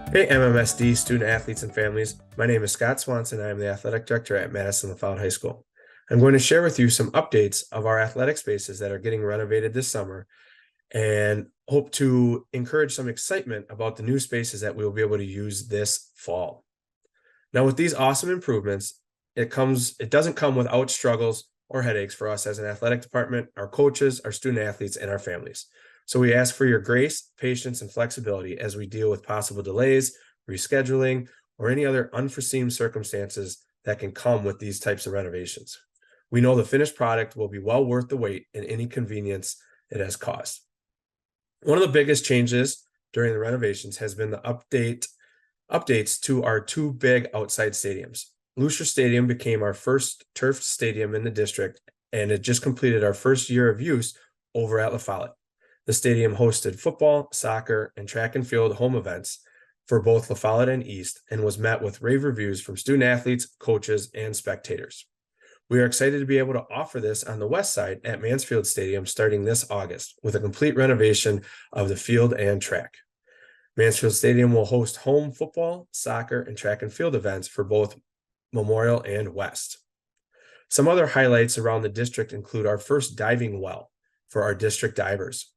Hey, MMSD student athletes and families. My name is Scott Swanson. I am the athletic director at Madison LaFollette High School. I'm going to share with you some updates of our athletic spaces that are getting renovated this summer and hope to encourage some excitement about the new spaces that we will be able to use this fall. Now, with these awesome improvements, it doesn't come without struggles or headaches for us as an athletic department, our coaches, our student athletes, and our families. So we ask for your grace, patience, and flexibility as we deal with possible delays, rescheduling, or any other unforeseen circumstances that can come with these types of renovations. We know the finished product will be well worth the wait and any convenience it has caused. One of the biggest changes during the renovations has been the updates to our two big outside stadiums. Lucier Stadium became our first turfed stadium in the district, and it just completed our first year of use over at LaFollette. The stadium hosted football, soccer, and track and field home events for both LaFollette and East, and was met with rave reviews from student athletes, coaches, and spectators. We are excited to be able to offer this on the west side at Mansfield Stadium starting this August with a complete renovation of the field and track. Mansfield Stadium will host home football, soccer, and track and field events for both Memorial and West. Some other highlights around the district include our first diving well for our district divers,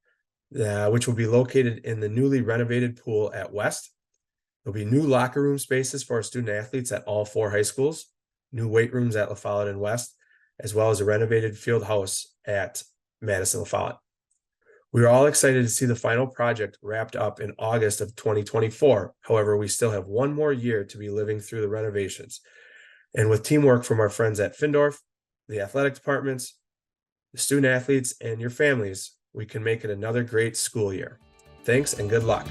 which will be located in the newly renovated pool at West. There'll be new locker room spaces for our student athletes at all four high schools, new weight rooms at LaFollette and West, as well as a renovated field house at Madison LaFollette. We are all excited to see the final project wrapped up in August of 2024. However, we still have one more year to be living through the renovations. And with teamwork from our friends at Findorf, the athletic departments, the student athletes, and your families, we can make it another great school year. Thanks and good luck.